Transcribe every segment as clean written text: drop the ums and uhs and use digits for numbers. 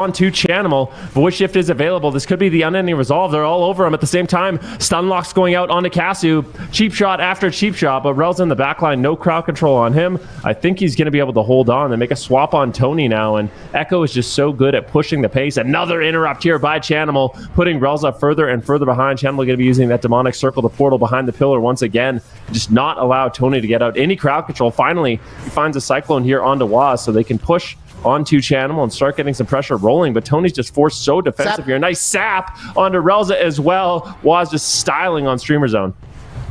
onto Chanimal. Void Shift is available. This could be the unending resolve. They're all over him at the same time. Stunlock's going out onto Casu. Cheap shot after cheap shot, but Rel's in the backline. No crowd control on him. I think he's going to be able to hold on and make a swap on Tony now, and Echo is just so good at pushing the pace. Another interrupt here by Chanimal, putting Relza further and further behind. Chanimal going to be using that demonic circle, the portal behind the pillar once again. Just not allow Tony to get out any crowd control. Finally, he finds a Cyclone here onto Waz, so they can push onto Chanimal and start getting some pressure rolling, but Tony's just forced so defensive here. Nice sap onto Relza as well. Waz just styling on Streamer Zone.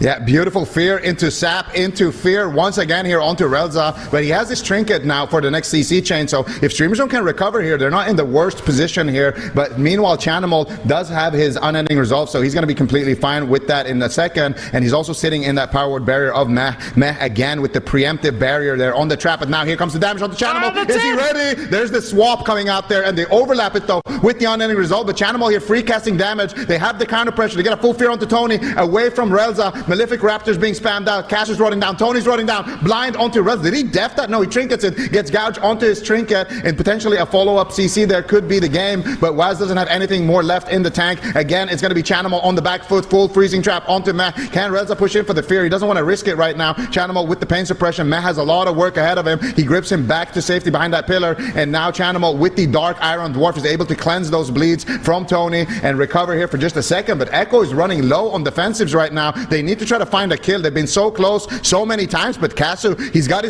Yeah, beautiful fear into sap, into fear once again here onto Relza, but he has this trinket now for the next CC chain, so if Streamer Zone can recover here, they're not in the worst position here, but meanwhile Chanimal does have his unending resolve, so he's going to be completely fine with that in a second, and he's also sitting in that powered barrier of Meh again with the preemptive barrier there on the trap, but now here comes the damage onto Chanimal. Is he ready? There's the swap coming out there, and they overlap it though with the unending resolve, but Chanimal here free casting damage. They have the counter pressure. They get a full fear onto Tony, away from Relza. Malefic Raptors being spammed out. Cash is running down. Tony's running down. Blind onto Relza. Did he def that? No, he trinkets it. Gets gouged onto his trinket, and potentially a follow-up CC there could be the game, but Waz doesn't have anything more left in the tank. Again, it's going to be Chanimal on the back foot. Full freezing trap onto Meh. Can Relza push in for the fear? He doesn't want to risk it right now. Chanimal with the pain suppression. Meh has a lot of work ahead of him. He grips him back to safety behind that pillar, and now Chanimal with the Dark Iron Dwarf is able to cleanse those bleeds from Tony and recover here for just a second, but Echo is running low on defensives right now. They need to try to find a kill. They've been so close so many times, but Casu, he's got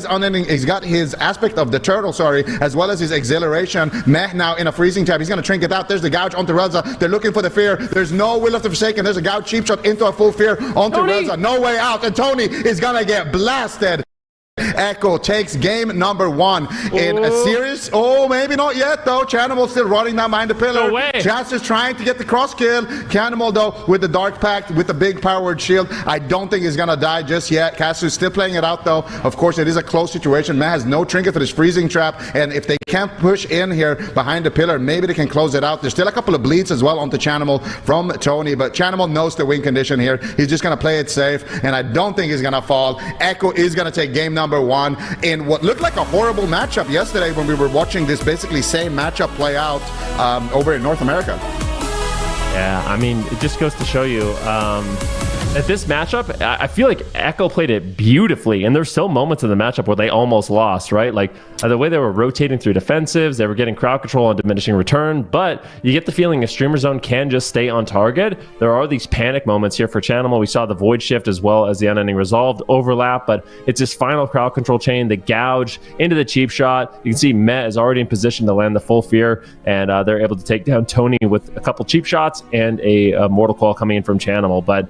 his aspect of the turtle, as well as his exhilaration. Meh now in a freezing trap. He's going to trink it out. There's the gouge onto Relza. They're looking for the fear. There's no will of the Forsaken. There's a gouge cheap shot into a full fear onto Relza. No way out, and Tony is going to get blasted. Echo takes game number 1 in a series. Oh, maybe not yet though. Chanimal still running down behind the pillar. No way. Chance is trying to get the cross kill. Chanimal though with the Dark Pact, with the big powered shield. I don't think he's gonna die just yet. Casu is still playing it out though. Of course, it is a close situation. Meh has no trinket for this freezing trap, and if they can't push in here behind the pillar, maybe they can close it out. There's still a couple of bleeds as well onto Chanimal from Tony, but Chanimal knows the win condition here. He's just gonna play it safe, and I don't think he's gonna fall. Echo is gonna take game number 1 in what looked like a horrible matchup yesterday when we were watching this basically same matchup play out over in North America. Yeah, I mean, it just goes to show you at this matchup, I feel like Echo played it beautifully, and there's still moments in the matchup where they almost lost, right? Like the way they were rotating through defensives, they were getting crowd control and diminishing return, but you get the feeling if Streamer Zone can just stay on target, there are these panic moments here for Chanimal. We saw the Void Shift as well as the Unending Resolved overlap, but it's this final crowd control chain, the gouge into the cheap shot. You can see Met is already in position to land the full fear, and they're able to take down Tony with a couple cheap shots and a Mortal Coil coming in from Chanimal, but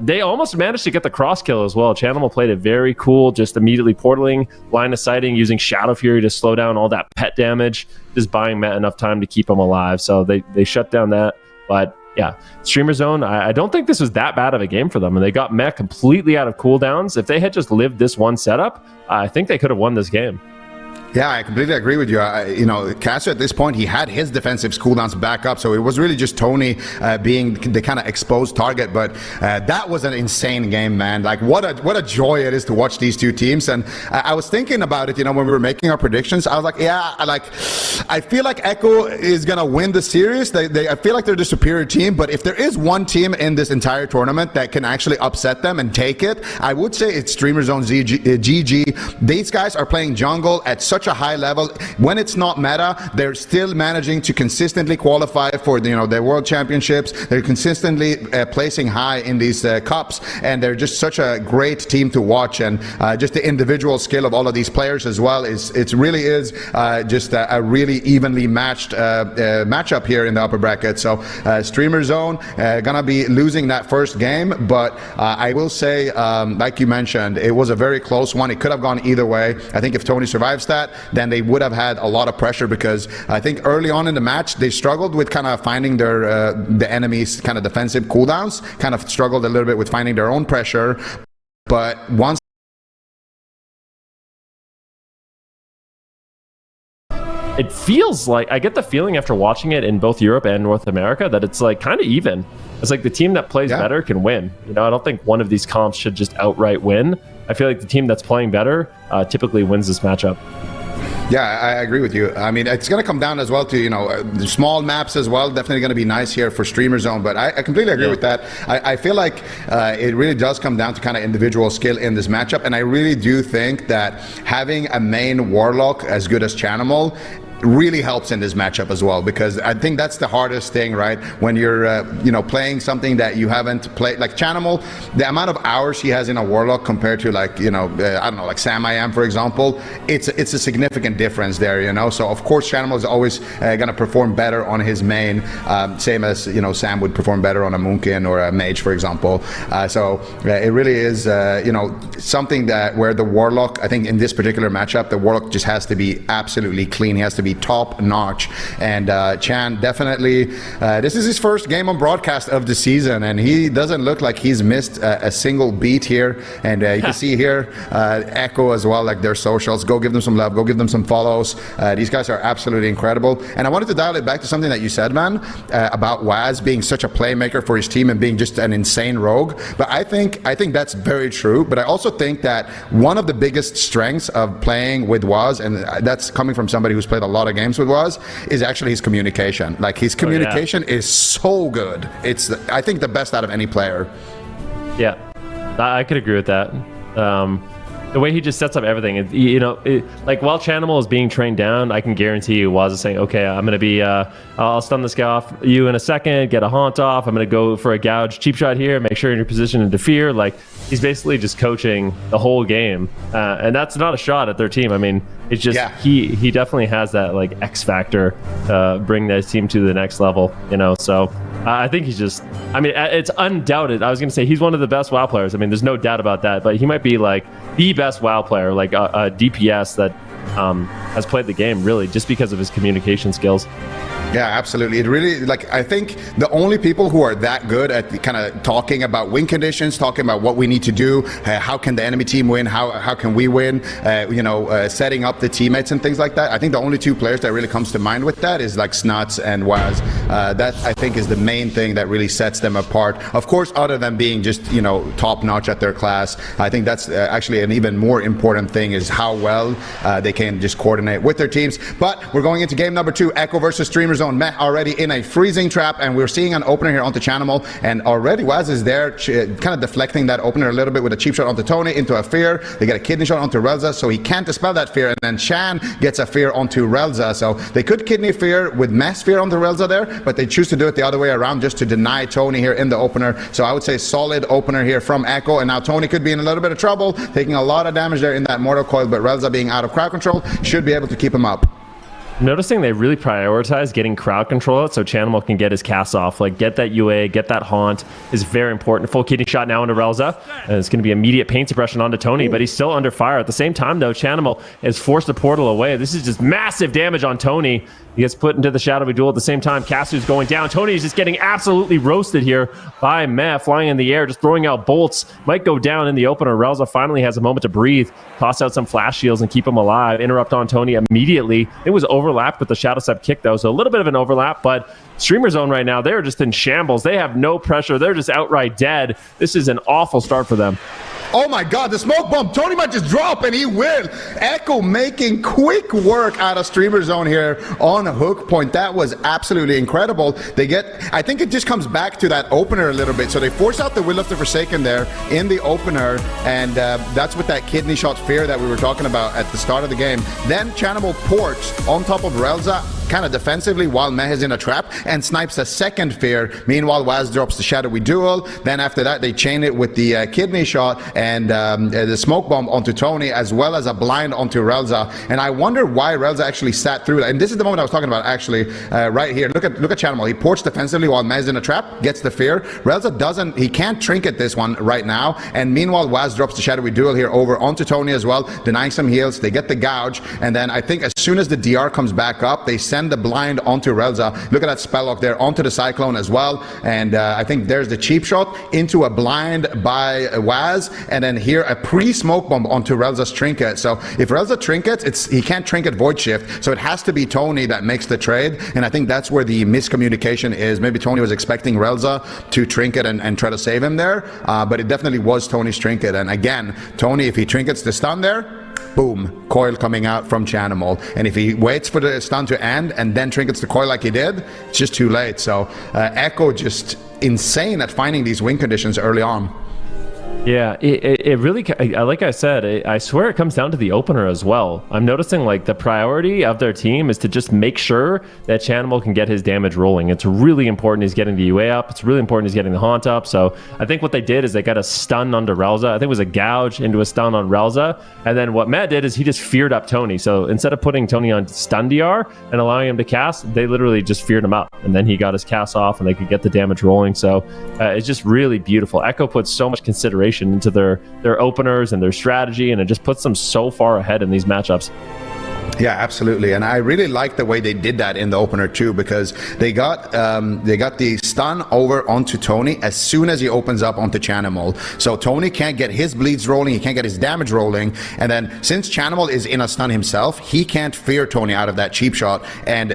they almost managed to get the cross kill as well. Chanimal played it very cool, just immediately portaling, line of sighting, using Shadow Fury to slow down all that pet damage, just buying Matt enough time to keep him alive. So they shut down that. But yeah, Streamer Zone, I don't think this was that bad of a game for them, and they got Matt completely out of cooldowns. If they had just lived this one setup, I think they could have won this game. Yeah, I completely agree with you. Casu at this point, he had his defensive cooldowns back up, so it was really just Tony being the kind of exposed target. But that was an insane game, man. Like, what a joy it is to watch these two teams. And I was thinking about it, when we were making our predictions. I was like, I feel like Echo is gonna win the series. I feel like they're the superior team. But if there is one team in this entire tournament that can actually upset them and take it, I would say it's Streamer Zone GG. These guys are playing jungle at such a high level. When it's not meta, they're still managing to consistently qualify for their world championships. They're consistently placing high in these cups, and they're just such a great team to watch. And just the individual skill of all of these players as well it really is just a really evenly matched matchup here in the upper bracket. So Streamer Zone gonna be losing that first game, but I will say, like you mentioned, it was a very close one. It could have gone either way. I think if Tony survives that, then they would have had a lot of pressure, because I think early on in the match they struggled with kind of finding their the enemy's kind of defensive cooldowns, kind of struggled a little bit with finding their own pressure. But once it feels like, I get the feeling after watching it in both Europe and North America, that it's like kind of even. It's like the team that plays better can win. I don't think one of these comps should just outright win. I feel like the team that's playing better typically wins this matchup. Yeah, I agree with you. I mean, it's going to come down as well to, you know, the small maps as well. Definitely going to be nice here for Streamer Zone. But I completely agree with that. I feel like it really does come down to kind of individual skill in this matchup. And I really do think that having a main Warlock as good as Chanimal really helps in this matchup as well, because I think that's the hardest thing, right? When you're you know, playing something that you haven't played, like Chanimal, the amount of hours he has in a Warlock compared to, like, you know, I don't know, like Sam I Am, for example, it's a significant difference there, you know. So of course Chanimal is always going to perform better on his main, same as, you know, Sam would perform better on a Moonkin or a Mage, for example. So it really is you know, something that where the Warlock, I think in this particular matchup, the Warlock just has to be absolutely clean. He has to be top notch, and Chan definitely this is his first game on broadcast of the season, and he doesn't look like he's missed a single beat here. And you can see here Echo as well, like their socials, go give them some love, go give them some follows. These guys are absolutely incredible. And I wanted to dial it back to something that you said, man, about Waz being such a playmaker for his team and being just an insane rogue. But I think that's very true, but I also think that one of the biggest strengths of playing with Waz, and that's coming from somebody who's played a lot of games with Waz, is actually his communication. Like, his communication is so good. It's, I think, the best out of any player. Yeah, I could agree with that. The way he just sets up everything, you know, like while Chanimal is being trained down, I can guarantee you Waz is saying, okay, I'm going to be, I'll stun this guy off you in a second, get a haunt off, I'm going to go for a gouge cheap shot here, make sure you're in your position to interfere. Like, he's basically just coaching the whole game. And that's not a shot at their team. I mean, it's just, he definitely has that, like, X factor, bring that team to the next level, you know, so I think he's just, I mean, it's undoubted. I was going to say he's one of the best WoW players. I mean, there's no doubt about that, but he might be like the best WoW player, like a DPS that has played the game, really, just because of his communication skills. Yeah, absolutely. It really, like, I think the only people who are that good at kind of talking about win conditions, talking about what we need to do, how can the enemy team win, how can we win, you know, setting up the teammates and things like that. I think the only two players that really comes to mind with that is like Snuts and Waz. That, I think, is the main thing that really sets them apart. Of course, other than being just, you know, top notch at their class, I think that's actually an even more important thing, is how well they can just coordinate with their teams. But we're going into game number 2, Echo versus Streamer Zone. Meh already in a freezing trap, and we're seeing an opener here onto Chanimal, and already Waz is there kind of deflecting that opener a little bit with a cheap shot onto Tony into a fear. They get a kidney shot onto Relza, so he can't dispel that fear, and then Shan gets a fear onto Relza. So they could kidney fear with mass fear onto Relza there, but they choose to do it the other way around just to deny Tony here in the opener. So I would say solid opener here from Echo, and now Tony could be in a little bit of trouble, taking a lot of damage there in that mortal coil, but Relza being out of crowd control should be able to keep him up. Noticing they really prioritize getting crowd control out so Chanimal can get his cast off. Like, get that UA, get that haunt is very important. Full kidney shot now into Relza. And it's going to be immediate pain suppression onto Tony, but he's still under fire. At the same time, though, Chanimal has forced the portal away. This is just massive damage on Tony. He gets put into the shadowy duel at the same time. Casu's going down. Tony is just getting absolutely roasted here by Meh, flying in the air, just throwing out bolts. Might go down in the opener. Relza finally has a moment to breathe. Toss out some flash shields and keep him alive. Interrupt on Tony immediately. It was overlapped with the Shadow Step kick, though, so a little bit of an overlap, but Streamer Zone right now, they're just in shambles. They have no pressure. They're just outright dead. This is an awful start for them. Oh my God, the smoke bomb. Tony might just drop, and he will. Echo making quick work out of Streamer Zone here on a hook point. That was absolutely incredible. They get, I think it just comes back to that opener a little bit. So they force out the Will of the Forsaken there in the opener, and that's with that kidney shot fear that we were talking about at the start of the game. Then Chanimal ports on top of Relza, kind of defensively, while Meh is in a trap, and snipes a second fear. Meanwhile, Waz drops the shadowy duel. Then after that, they chain it with the kidney shot and the smoke bomb onto Tony, as well as a blind onto Relza. And I wonder why Relza actually sat through that. And this is the moment I was talking about, actually, right here. Look at Chanimal. He ports defensively while Meh is in a trap, gets the fear. Relza doesn't, he can't trinket this one right now. And meanwhile, Waz drops the shadowy duel here over onto Tony as well, denying some heals. They get the gouge, and then I think as soon as the DR comes back up, they send the blind onto Relza. Look at that spell lock there onto the Cyclone as well, and I think there's the cheap shot into a blind by Waz, and then here a pre-smoke bomb onto Relza's trinket. So if Relza trinkets, he can't trinket Void Shift, so it has to be Tony that makes the trade, and I think that's where the miscommunication is. Maybe Tony was expecting Relza to trinket and try to save him there, but it definitely was Tony's trinket. And again, Tony, if he trinkets the stun there, boom, coil coming out from Chanimal. And if he waits for the stun to end and then trinkets the coil like he did, it's just too late. So Echo just insane at finding these win conditions early on. Yeah, it really, like I said, I swear it comes down to the opener as well. I'm noticing like the priority of their team is to just make sure that Chanimal can get his damage rolling. It's really important he's getting the UA up. It's really important he's getting the haunt up. So I think what they did is they got a stun onto Relza. I think it was a gouge into a stun on Relza. And then what Matt did is he just feared up Tony. So instead of putting Tony on stun DR and allowing him to cast, they literally just feared him up. And then he got his cast off and they could get the damage rolling. So it's just really beautiful. Echo puts so much consideration into their openers and their strategy, and it just puts them so far ahead in these matchups. Yeah, absolutely. And I really like the way they did that in the opener too, because they got the stun over onto Tony as soon as he opens up onto Chanimal. So Tony can't get his bleeds rolling, he can't get his damage rolling, and then since Chanimal is in a stun himself, he can't fear Tony out of that cheap shot, and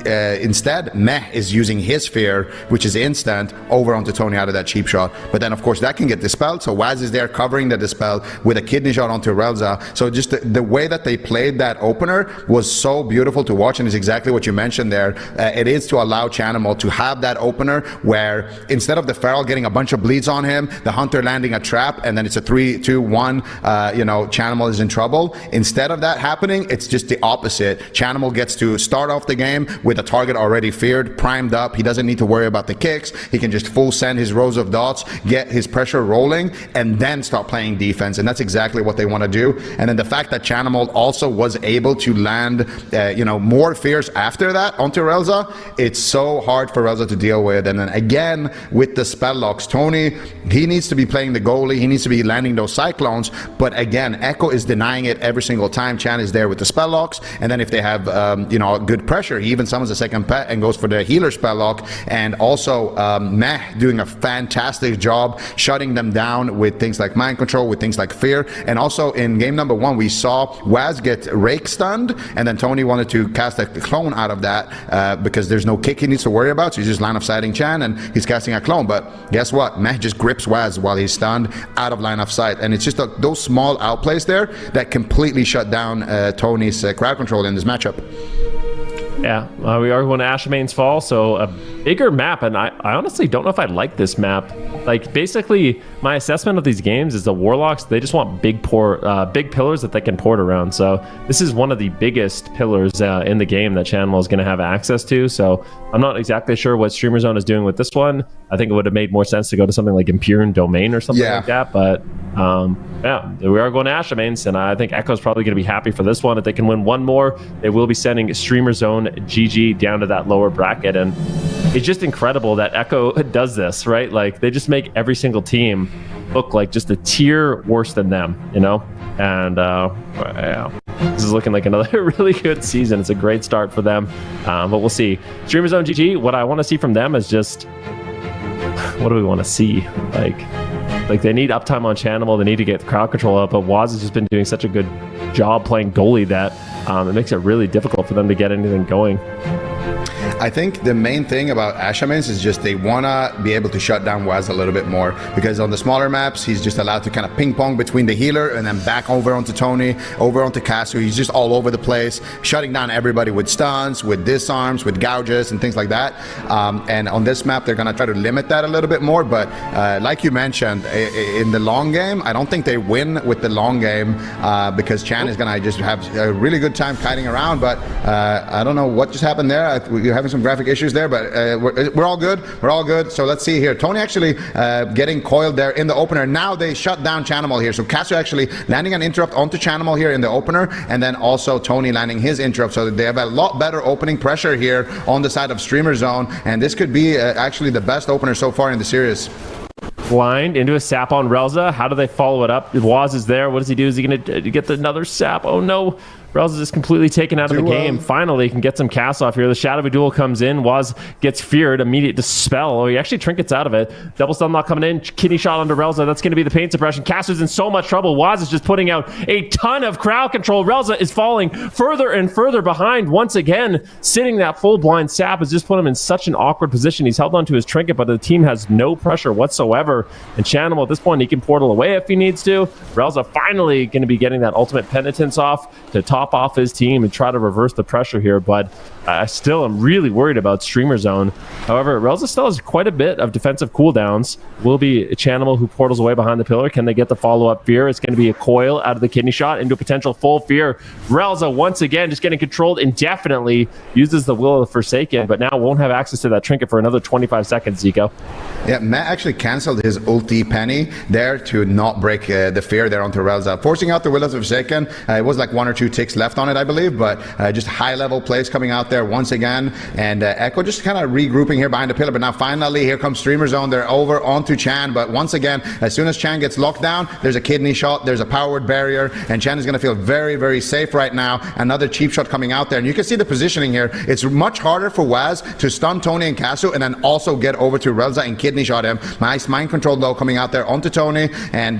instead, Meh is using his fear, which is instant, over onto Tony out of that cheap shot. But then, of course, that can get dispelled. So Waz is there covering the dispel with a kidney shot onto Relza. So just the way that they played that opener was so beautiful to watch, and is exactly what you mentioned there. It is to allow Chanimal to have that opener where instead of the Feral getting a bunch of bleeds on him, the Hunter landing a trap, and then it's a 3-2-1, Chanimal is in trouble. Instead of that happening, it's just the opposite. Chanimal gets to start off the game with a target already feared, primed up. He doesn't need to worry about the kicks. He can just full send his rows of dots, get his pressure rolling, and then start playing defense. And that's exactly what they want to do. And then the fact that Chanimal also was able to land, more fears after that onto Relza, it's so hard for Relza to deal with. And then again, with the spell locks, Tony, he needs to be playing the goalie. He needs to be landing those cyclones. But again, Echo is denying it every single time. Chan is there with the spell locks. And then if they have, good pressure, he even summons a second pet and goes for the healer spell lock. And also Meh doing a fantastic job shutting them down with things like mind control, with things like fear. And also in game number 1 we saw Waz get rake stunned, and then Tony wanted to cast a clone out of that because there's no kick he needs to worry about, so he's just line of sighting Chan and he's casting a clone. But guess what, Meh just grips Waz while he's stunned out of line of sight, and it's just those small outplays there that completely shut down Tony's crowd control in this matchup. Yeah, we are going to Ashamane's Fall, so a bigger map, and I honestly don't know if I like this map. Like, basically, my assessment of these games is the Warlocks, they just want big pillars that they can port around. So this is one of the biggest pillars in the game that Chanimal is going to have access to. So I'm not exactly sure what Streamer Zone is doing with this one. I think it would have made more sense to go to something like Imperial Domain or something like that. But we are going to Ashamane's, and I think Echo's probably going to be happy for this one. If they can win one more, they will be sending Streamer Zone GG down to that lower bracket. And it's just incredible that Echo does this, right? Like, they just make every single team look like just a tier worse than them, And this is looking like another really good season. It's a great start for them, but we'll see. Streamer Zone GG, what I want to see from them is just, what do we want to see? Like they need uptime on Chanimal, they need to get the crowd control up, but Waz has just been doing such a good job playing goalie that it makes it really difficult for them to get anything going. I think the main thing about Ashamane's is just they want to be able to shut down Waz a little bit more, because on the smaller maps, he's just allowed to kind of ping pong between the healer and then back over onto Tony, over onto Casu. He's just all over the place, shutting down everybody with stuns, with disarms, with gouges, and things like that. And on this map, they're going to try to limit that a little bit more. But like you mentioned, in the long game, I don't think they win with the long game because Chan is going to just have a really good time kiting around. But I don't know what just happened there. We're having some graphic issues there, but we're all good. We're all good. So let's see here. Tony actually getting coiled there in the opener. Now they shut down Chanimal here. So Casu actually landing an interrupt onto Chanimal here in the opener, and then also Tony landing his interrupt. So they have a lot better opening pressure here on the side of Streamer Zone, and this could be actually the best opener so far in the series. Blind into a sap on Relza. How do they follow it up? Waz is there. What does he do? Is he going to get another sap? Oh no. Relza is completely taken out of the game. Finally can get some cast off here. The Shadowy Duel comes in. Waz gets feared. Immediate dispel. Oh, he actually trinkets out of it. Double stun lock coming in. Kidney shot onto Relza. That's going to be the pain suppression. Caster's in so much trouble. Waz is just putting out a ton of crowd control. Relza is falling further and further behind. Once again, sitting that full blind sap has just put him in such an awkward position. He's held onto his trinket, but the team has no pressure whatsoever. And Chanimal, at this point, he can portal away if he needs to. Relza finally going to be getting that ultimate penitence off to top off his team and try to reverse the pressure here, but I still am really worried about Streamer Zone. However, Relza still has quite a bit of defensive cooldowns. Will be a Chanimal who portals away behind the pillar. Can they get the follow-up fear? It's going to be a coil out of the kidney shot into a potential full fear. Relza, once again, just getting controlled indefinitely, uses the Will of the Forsaken, but now won't have access to that trinket for another 25 seconds, Zico. Yeah, Matt actually canceled his ulti penny there to not break the fear there onto Relza, forcing out the Will of the Forsaken. It was like 1 or 2 ticks left on it, I believe, but just high-level plays coming out there once again, and Echo just kind of regrouping here behind the pillar. But now finally here comes Streamer Zone. They're over onto Chan, but once again, as soon as Chan gets locked down, there's a kidney shot, there's a powered barrier, and Chan is going to feel very, very safe right now. Another cheap shot coming out there, and you can see the positioning here. It's much harder for Waz to stun Tony and Casu and then also get over to Relza and kidney shot him. Nice mind control though coming out there onto Tony, and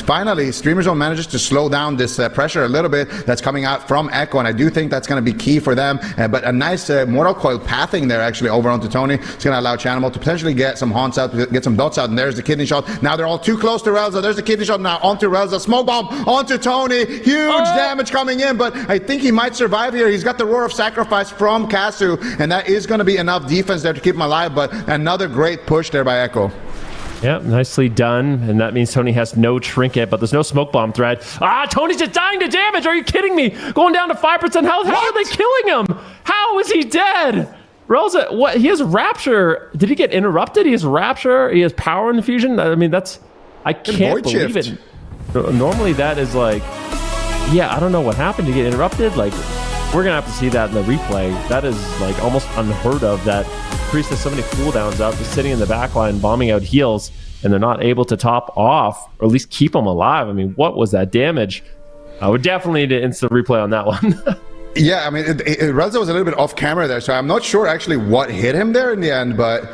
finally Streamer Zone manages to slow down this pressure a little bit that's coming out from Echo, and I do think that's going to be key for them. But a nice Mortal Coil pathing there actually over onto Tony. It's going to allow Chanimal to potentially get some haunts out, get some dots out, and there's the kidney shot. Now they're all too close to Relza. There's the kidney shot now onto Relza. Smoke bomb onto Tony. Huge damage coming in, but I think he might survive here. He's got the Roar of Sacrifice from Casu, and that is going to be enough defense there to keep him alive, but another great push there by Echo. Yeah, nicely done. And that means Tony has no trinket, but there's no smoke bomb thread. Tony's just dying to damage. Are you kidding me? Going down to 5% health. How are they killing him? How is he dead? Relza, what? He has Rapture. Did he get interrupted? He has Rapture. He has Power Infusion. I mean, I can't believe it. Normally that is like, yeah, I don't know what happened to get interrupted. Like, we're going to have to see that in the replay. That is like almost unheard of, that Priest has so many cooldowns out, just sitting in the back line, bombing out heals, and they're not able to top off, or at least keep them alive. I mean, what was that damage? I would definitely need to instant replay on that one. Yeah, I mean, Relza was a little bit off camera there, so I'm not sure actually what hit him there in the end, but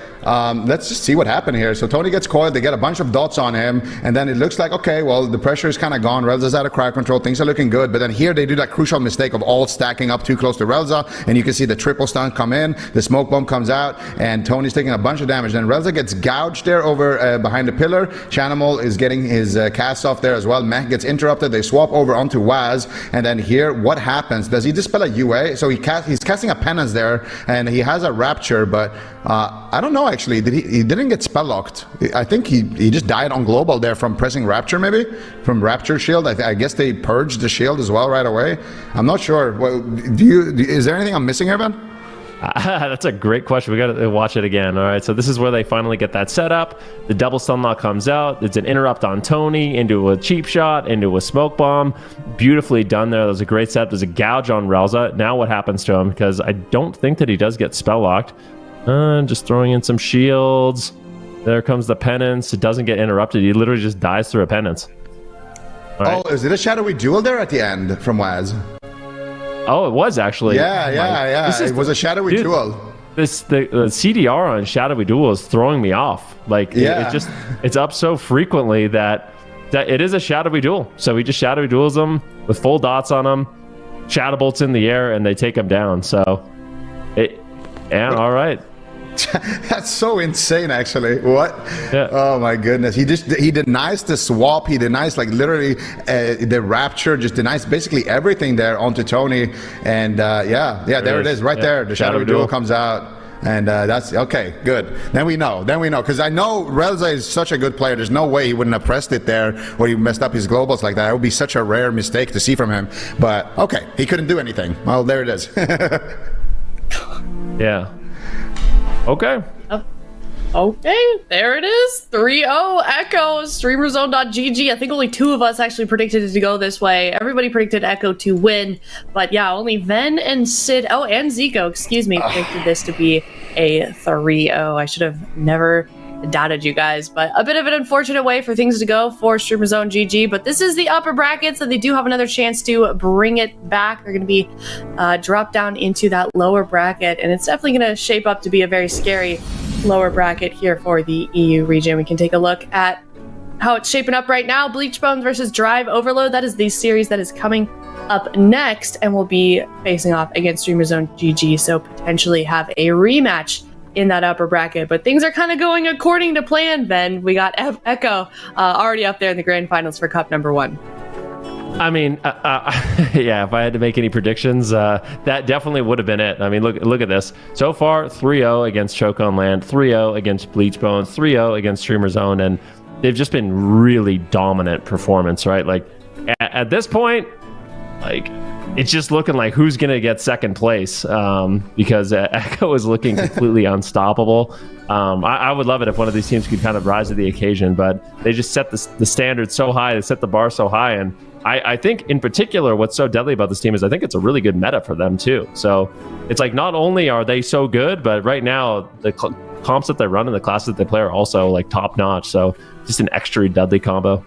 let's just see what happened here. So Tony gets coiled, they get a bunch of dots on him, and then it looks like, okay, well, the pressure is kind of gone. Relza's out of crowd control, things are looking good, but then here they do that crucial mistake of all stacking up too close to Relza, and you can see the triple stun come in, the smoke bomb comes out, and Tony's taking a bunch of damage. Then Relza gets gouged there over behind the pillar. Chanimal is getting his cast off there as well. Mech gets interrupted, they swap over onto Waz, and then here, what happens? Does he dispel a UA? So he's casting a penance there, and he has a Rapture, but I don't know actually. He didn't get spell locked. I think he just died on global there from pressing Rapture, maybe from Rapture shield. I guess they purged the shield as well right away. I'm not sure. Well, is there anything I'm missing here, Ben? That's a great question. We got to watch it again. All right, so this is where they finally get that set up. The double stun lock comes out. It's an interrupt on Tony into a cheap shot, into a smoke bomb. Beautifully done there. That was a great setup. There's a gouge on Relza. Now what happens to him? Because I don't think that he does get spell locked. Just throwing in some shields. There comes the penance. It doesn't get interrupted. He literally just dies through a penance. Right. Oh, is it a shadowy duel there at the end from Waz? Oh, it was actually. Yeah. It was a shadowy duel. The CDR on Shadowy Duel is throwing me off. Like, it's up so frequently that it is a Shadowy Duel. So he just Shadowy Duels them with full dots on them, Shadow Bolts in the air, and they take him down. So, all right. That's so insane, actually. What? Yeah. Oh my goodness. He denies the swap. He denies like literally the Rapture. Just denies basically everything there onto Tony. And there it is, right there. The Shadow Duel comes out. And that's okay. Good. Then we know. Because I know Relza is such a good player. There's no way he wouldn't have pressed it there, or he messed up his globals like that. It would be such a rare mistake to see from him. But okay, he couldn't do anything. Well, there it is. Yeah. Okay. Okay, there it is. 3-0 Echo, streamerzone.gg. I think only 2 of us actually predicted it to go this way. Everybody predicted Echo to win. But yeah, only Ven and Sid, and Zico, excuse me, predicted this to be a 3-0. I should have never doubted you guys. But a bit of an unfortunate way for things to go for Streamer Zone GG. But this is the upper bracket, so they do have another chance to bring it back. They're going to be dropped down into that lower bracket, and it's definitely going to shape up to be a very scary lower bracket here for the EU region. We can take a look at how it's shaping up right now. Bleach Bones versus Drive Overload. That is the series that is coming up next, and will be facing off against Streamer Zone GG, so potentially have a rematch in that upper bracket. But things are kind of going according to plan, Ben. We got Echo already up there in the grand finals for Cup number 1. I mean, yeah, if I had to make any predictions, that definitely would have been it. I mean, look at this. So far, 3-0 against Choke on Land, 3-0 against Bleach Bones, 3-0 against Streamer Zone, and they've just been really dominant performance, right? Like, at this point, like, it's just looking like who's going to get second place, because Echo is looking completely unstoppable. I would love it if one of these teams could kind of rise to the occasion, but they just set the standard so high, they set the bar so high, and I think in particular what's so deadly about this team is I think it's a really good meta for them too. So it's like not only are they so good, but right now the comps that they run and the classes that they play are also like top notch. So just an extra deadly combo.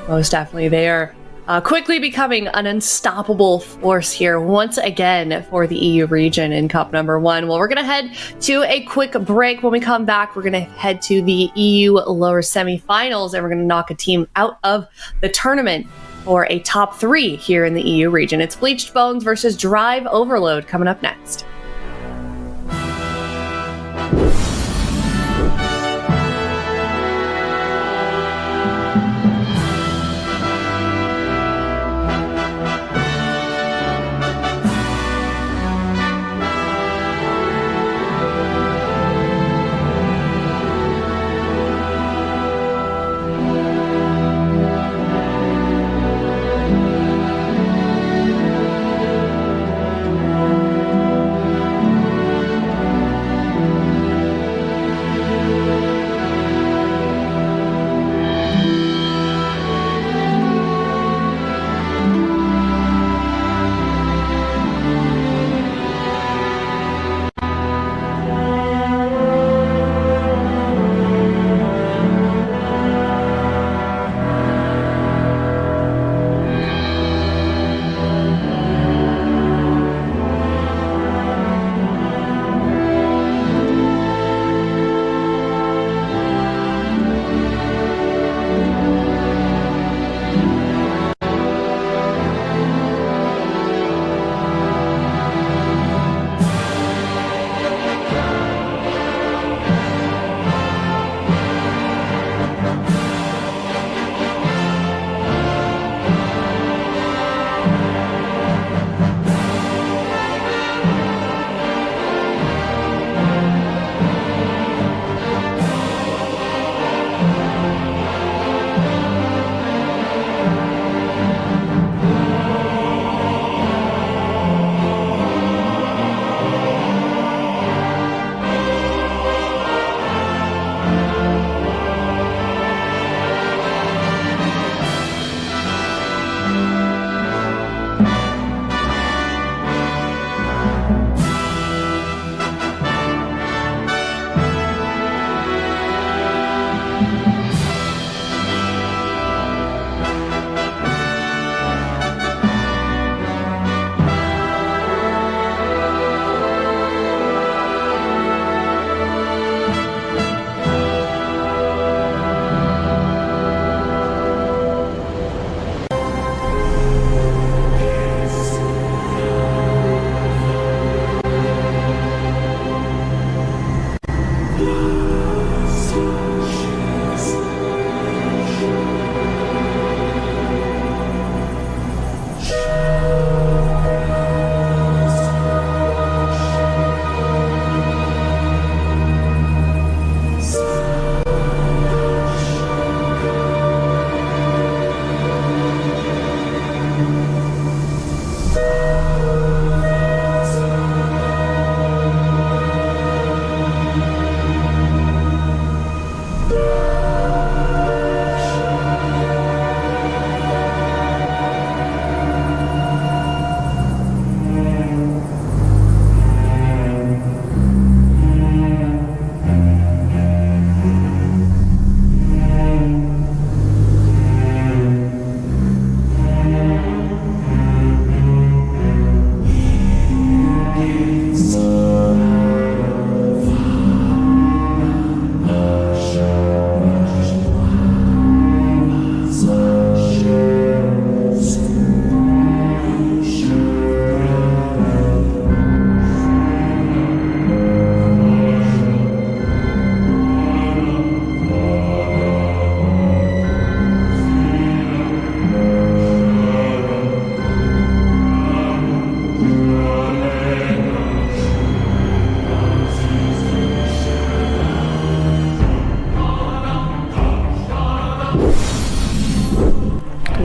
Most definitely. They are quickly becoming an unstoppable force here once again for the EU region in Cup number 1. Well, we're going to head to a quick break. When we come back, we're going to head to the EU lower semifinals, and we're going to knock a team out of the tournament for a top 3 here in the EU region. It's Bleached Bones versus Drive Overload coming up next.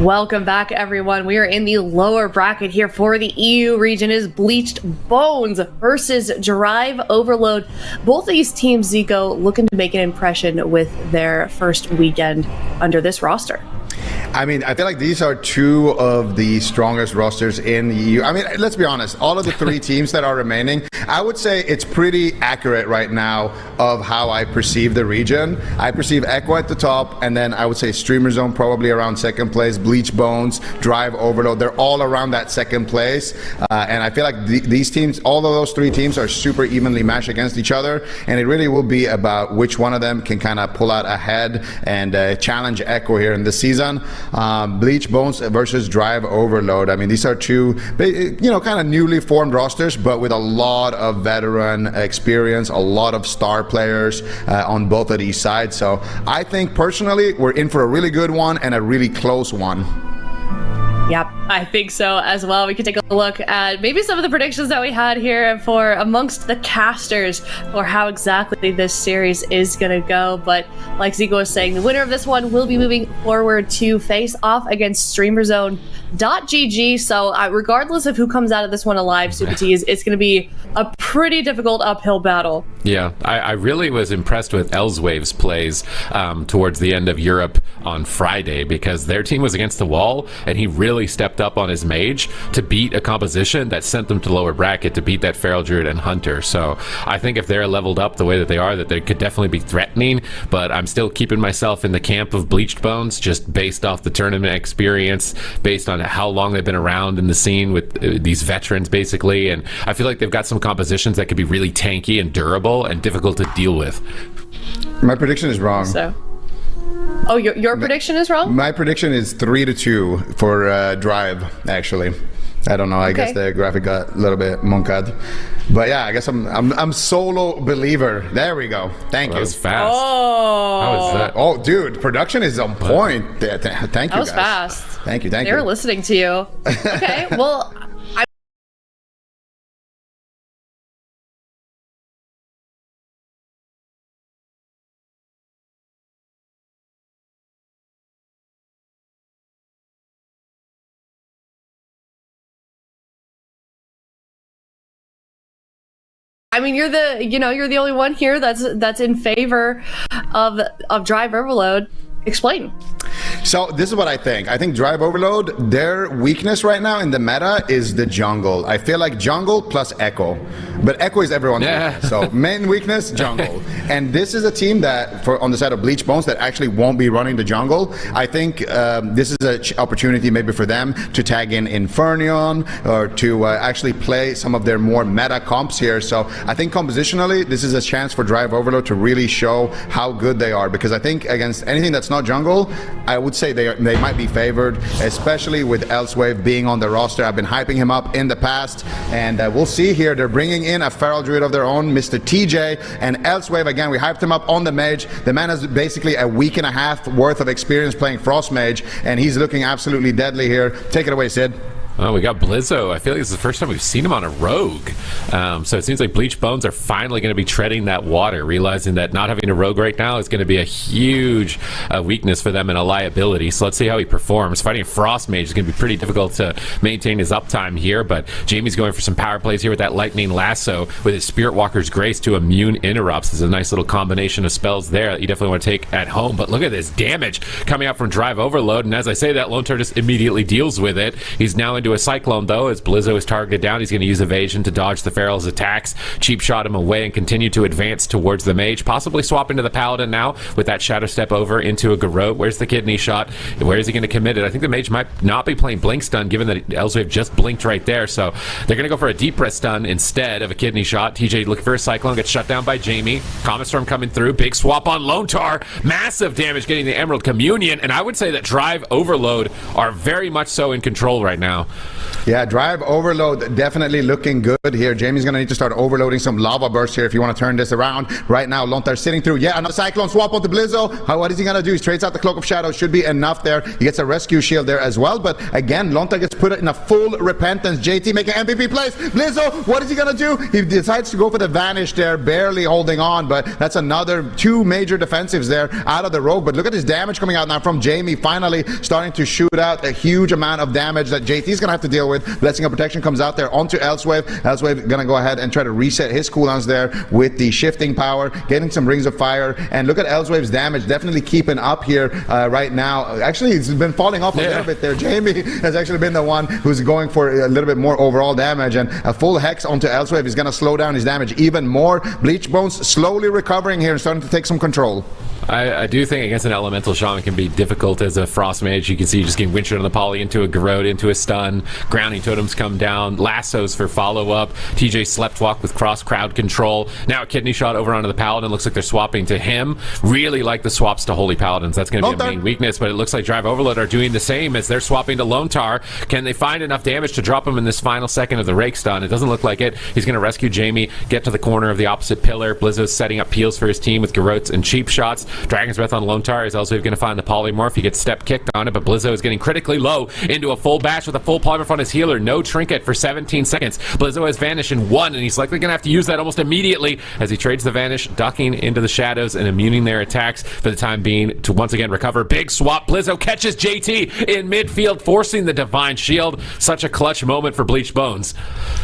Welcome back, everyone. We are in the lower bracket here for the EU region. Is Bleached Bones versus Drive Overload. Both of these teams, Zico, looking to make an impression with their first weekend under this roster. I mean, I feel like these are two of the strongest rosters in the EU. I mean, let's be honest, all of the three teams that are remaining, I would say it's pretty accurate right now of how I perceive the region. I perceive Echo at the top, and then I would say Streamer Zone probably around second place, Bleach Bones, Drive Overload, they're all around that second place. And I feel like these teams, all of those three teams are super evenly matched against each other, and it really will be about which one of them can kind of pull out ahead and challenge Echo here in this season. Bleach Bones versus Drive Overload. I mean, these are two, kind of newly formed rosters, but with a lot of veteran experience, a lot of star players on both of these sides. So I think personally, we're in for a really good one and a really close one. Yep, I think so as well. We could take a look at maybe some of the predictions that we had here for amongst the casters for how exactly this series is going to go. But like Zico was saying, the winner of this one will be moving forward to face off against StreamerZone.gg. So regardless of who comes out of this one alive, Super T's, it's going to be a pretty difficult uphill battle. Yeah, I really was impressed with Elswave's plays towards the end of Europe on Friday, because their team was against the wall and he really stepped up on his mage to beat a composition that sent them to lower bracket, to beat that Feral Druid and Hunter. So I think if they're leveled up the way that they are, that they could definitely be threatening, but I'm still keeping myself in the camp of Bleached Bones, just based off the tournament experience, based on how long they've been around in the scene with these veterans basically, and I feel like they've got some compositions that could be really tanky and durable and difficult to deal with. My prediction is wrong. So, your prediction is wrong? My prediction is 3-2 for Drive, actually. I don't know. I guess the graphic got a little bit monkad. But yeah, I guess I'm solo believer. There we go. Thank you. That was fast. Oh. How was that? Oh, dude, production is on point. Thank you, guys. That was fast. Thank you. They were listening to you. Okay, well... I mean, you're the only one here that's in favor of Drive Overload. Explain. So this is what I think. I think Drive Overload, their weakness right now in the meta is the jungle. I feel like jungle plus Echo. But Echo is everyone's weakness. So main weakness, jungle. And this is a team that, on the side of Bleach Bones, that actually won't be running the jungle. I think this is an opportunity maybe for them to tag in Infernion or to actually play some of their more meta comps here. So I think compositionally, this is a chance for Drive Overload to really show how good they are. Because I think against anything that's not jungle, I would say they might be favored, especially with Elswave being on the roster. I've been hyping him up in the past, and we'll see here. They're bringing in a Feral Druid of their own, Mr. TJ, and Elswave, again, we hyped him up on the mage. The man has basically a week and a half worth of experience playing Frost Mage, and he's looking absolutely deadly here. Take it away, Sid. Oh, we got Blizzo. I feel like this is the first time we've seen him on a rogue. So it seems like Bleach Bones are finally going to be treading that water, realizing that not having a rogue right now is going to be a huge weakness for them and a liability. So let's see how he performs. Fighting a Frost Mage is going to be pretty difficult to maintain his uptime here, but Jamie's going for some power plays here with that Lightning Lasso with his Spirit Walker's Grace to immune interrupts. There's a nice little combination of spells there that you definitely want to take at home. But look at this damage coming out from Drive Overload, and as I say that, Lone Star just immediately deals with it. He's now into a Cyclone, though, as Blizzo is targeted down. He's going to use evasion to dodge the Feral's attacks, cheap shot him away, and continue to advance towards the mage, possibly swap into the Paladin now with that Shadow Step over into a Garrote. Where's the kidney shot? Where is he going to commit it? I think the mage might not be playing Blink Stun, given that Elswave just blinked right there, so they're going to go for a Deep Breath Stun instead of a kidney shot. TJ looking for a Cyclone, gets shut down by Jamie. Comet Storm coming through, big swap on Lone Tar, massive damage getting the Emerald Communion, and I would say that Drive Overload are very much so in control right now. Yeah, drive overload definitely looking good here. Jamie's going to need to start overloading some lava bursts here if you want to turn this around. Right now, Lontar sitting through another Cyclone swap onto Blizzo. What is he going to do? He trades out the Cloak of Shadows. Should be enough there. He gets a rescue shield there as well. But again, Lontar gets put in a full repentance. JT making MVP plays. Blizzo, what is he going to do? He decides to go for the Vanish there, barely holding on. But that's another 2 major defensives there out of the Rogue. But look at his damage coming out now from Jamie. Finally starting to shoot out a huge amount of damage that JT's going to have to deal with. Blessing of Protection comes out there onto Elsewave. Elsewave gonna go ahead and try to reset his cooldowns there with the shifting power, getting some Rings of Fire. And look at Elsewave's damage, definitely keeping up here right now. Actually, it's been falling off a little bit there. Jamie has actually been the one who's going for a little bit more overall damage, and a full Hex onto Elsewave is gonna slow down his damage even more. Bleach Bones slowly recovering here and starting to take some control. I do think against an Elemental Shaman can be difficult as a Frost Mage. You can see just getting Winched on the Poly into a Garrote, into a stun. Grounding Totems come down. Lassos for follow-up. TJ Sleptwalk with cross crowd control. Now a Kidney Shot over onto the Paladin. Looks like they're swapping to him. Really like the swaps to Holy Paladins. That's going to be a main weakness, but it looks like Drive Overload are doing the same as they're swapping to Lontar. Can they find enough damage to drop him in this final second of the Rake stun? It doesn't look like it. He's going to rescue Jamie, get to the corner of the opposite pillar. Blizzo's setting up peels for his team with Garrotes and cheap shots. Dragon's Breath on Lontar is also going to find the Polymorph. He gets step kicked on it, but Blizzo is getting critically low into a full bash with a full Polymorph on his healer. No trinket for 17 seconds. Blizzo has Vanish in 1, and he's likely going to have to use that almost immediately as he trades the Vanish, ducking into the shadows and immuning their attacks for the time being to once again recover. Big swap. Blizzo catches JT in midfield, forcing the Divine Shield. Such a clutch moment for Bleach Bones.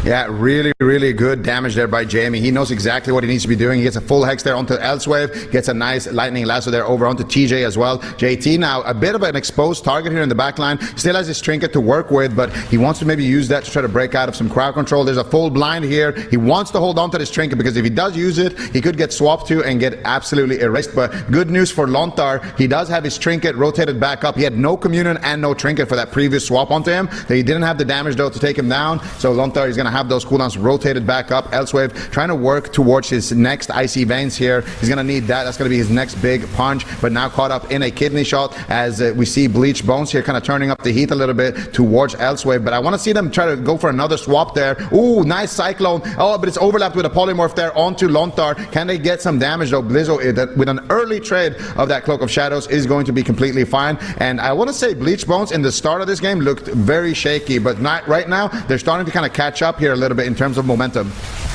Yeah, really, really good damage there by Jamie. He knows exactly what he needs to be doing. He gets a full Hex there onto Elsewave, gets a nice Lightning Lasso there over onto TJ as well. JT now a bit of an exposed target here in the back line. Still has his trinket to work with, but he wants to maybe use that to try to break out of some crowd control. There's a full blind here. He wants to hold on to this trinket because if he does use it, he could get swapped to and get absolutely erased. But good news for Lontar, he does have his trinket rotated back up. He had no communion and no trinket for that previous swap onto him. He didn't have the damage though to take him down. So Lontar is going to have those cooldowns rotated back up. Elsewave trying to work towards his next Icy Veins here. He's going to need that. That's going to be his next big punch, but now caught up in a Kidney Shot as we see Bleach Bones here kind of turning up the heat a little bit towards Elsewave. But I want to see them try to go for another swap there. Ooh, nice Cyclone. Oh, but it's overlapped with a Polymorph there onto Lontar. Can they get some damage though? Blizzo with an early trade of that Cloak of Shadows is going to be completely fine. And I want to say Bleach Bones in the start of this game looked very shaky, but not right now. They're starting to kind of catch up here a little bit in terms of momentum.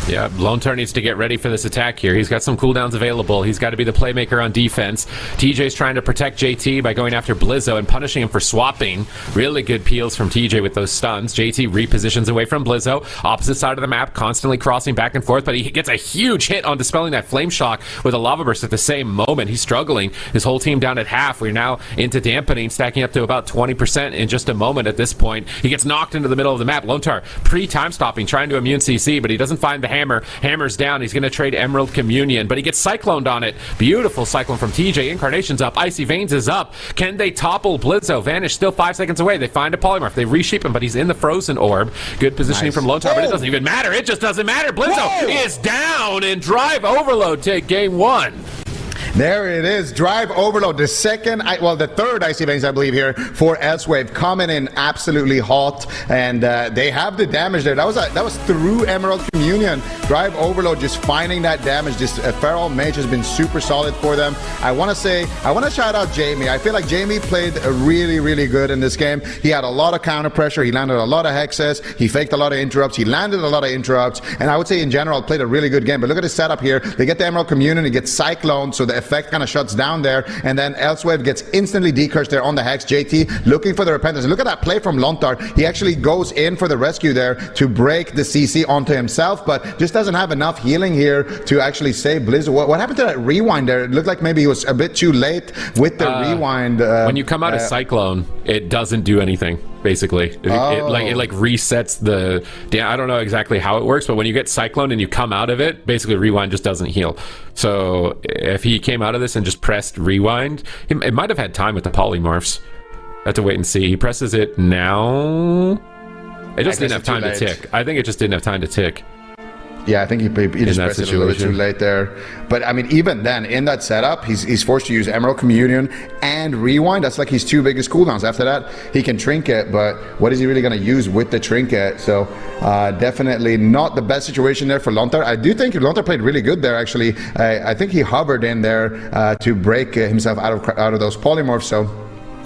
Yeah, Lontar needs to get ready for this attack here. He's got some cooldowns available. He's got to be the playmaker on defense. TJ's trying to protect JT by going after Blizzo and punishing him for swapping. Really good peels from TJ with those stuns. JT repositions away from Blizzo. Opposite side of the map, constantly crossing back and forth, but he gets a huge hit on dispelling that Flame Shock with a Lava Burst at the same moment. He's struggling. His whole team down at half. We're now into dampening, stacking up to about 20% in just a moment at this point. He gets knocked into the middle of the map. Lontar pre-time stopping, trying to immune CC, but he doesn't find the hammer. Hammer's down. He's going to trade Emerald Communion, but he gets cycloned on it. Beautiful cyclone from TJ. Incarnation's up. Icy Veins is up. Can they topple Blizzo? Vanish still 5 seconds away. They find a Polymorph. They reshape him, but he's in the Frozen Orb. Good positioning from Lontar, but it doesn't even matter. It just doesn't matter. Blizzo is down, and Drive Overload take game 1. There it is, Drive Overload, the third Icy Veins, I believe, here for Elsewave, coming in absolutely hot, and they have the damage there. That was through Emerald Communion. Drive Overload just finding that damage. This Feral Mage has been super solid for them. I want to shout out Jamie. I feel like Jamie played really, really good in this game. He had a lot of counter pressure. He landed a lot of hexes. He faked a lot of interrupts. He landed a lot of interrupts, and I would say in general played a really good game. But look at his setup here. They get the Emerald Communion. He gets cycloned, so the effect kind of shuts down there, and then Elsewave gets instantly decursed there on the Hex. JT looking for the repentance. Look at that play from Lontar. He actually goes in for the rescue there to break the CC onto himself, but just doesn't have enough healing here to actually save Blizzo. What happened to that rewind there? It looked like maybe he was a bit too late with the rewind. When you come out of Cyclone, it doesn't do anything. Basically, it resets the. I don't know exactly how it works, but when you get Cyclone and you come out of it, basically Rewind just doesn't heal. So if he came out of this and just pressed Rewind, it might have had time with the Polymorphs. Have to wait and see. He presses it now. It just didn't have time to tick. I think it just didn't have time to tick. Yeah, I think he just that pressed it a little bit too situation. late there. But I mean, even then, in that setup, he's forced to use Emerald Communion and Rewind. That's like his two biggest cooldowns. After that, he can Trinket, but what is he really going to use with the Trinket? So definitely not the best situation there for Lontar. I do think Lontar played really good there, actually. I think he hovered in there to break himself out of those polymorphs. So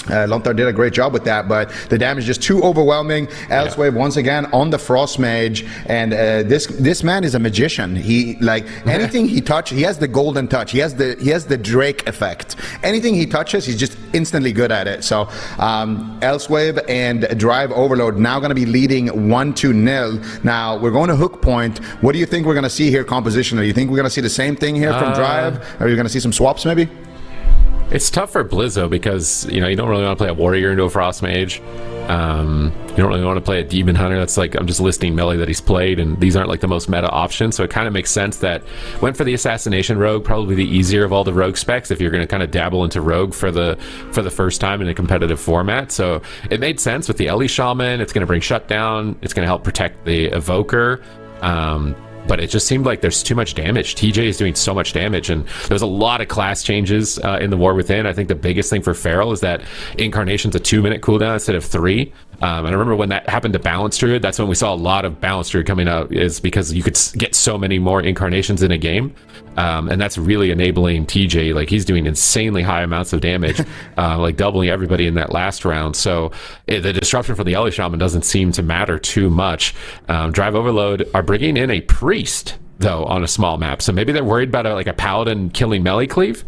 Lontar did a great job with that, but the damage is just too overwhelming. Elsewave once again on the Frost Mage, and this man is a magician. He anything he touches, he has the golden touch. He has the Drake effect. Anything he touches, he's just instantly good at it. So Elsewave and Drive Overload now going to be leading 1-0. Now we're going to hook point. What do you think we're going to see here compositionally? You think we're going to see the same thing here from Drive? Or are you going to see some swaps maybe? It's tough for Blizzo because, you don't really want to play a warrior into a Frost Mage. You don't really want to play a Demon Hunter. That's like, I'm just listing melee that he's played, and these aren't like the most meta options. So it kind of makes sense that went for the Assassination Rogue, probably the easier of all the Rogue specs if you're going to kind of dabble into Rogue for the first time in a competitive format. So it made sense with the Ellie Shaman. It's going to bring Shutdown. It's going to help protect the Evoker. But it just seemed like there's too much damage. TJ is doing so much damage, and there's a lot of class changes in the War Within. I think the biggest thing for Feral is that Incarnation's a 2-minute cooldown instead of 3. And I remember when that happened to Balance Druid, that's when we saw a lot of Balance Druid coming out, is because you could get so many more Incarnations in a game. And that's really enabling TJ. Like, he's doing insanely high amounts of damage, like doubling everybody in that last round. So the disruption from the Ellie Shaman doesn't seem to matter too much. Drive Overload are bringing in a Priest, though, on a small map. So maybe they're worried about a Paladin killing melee cleave.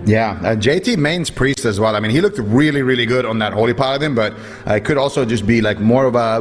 Yeah, JT mains Priest as well. I mean, he looked really, really good on that Holy Paladin, but it could also just be like more of a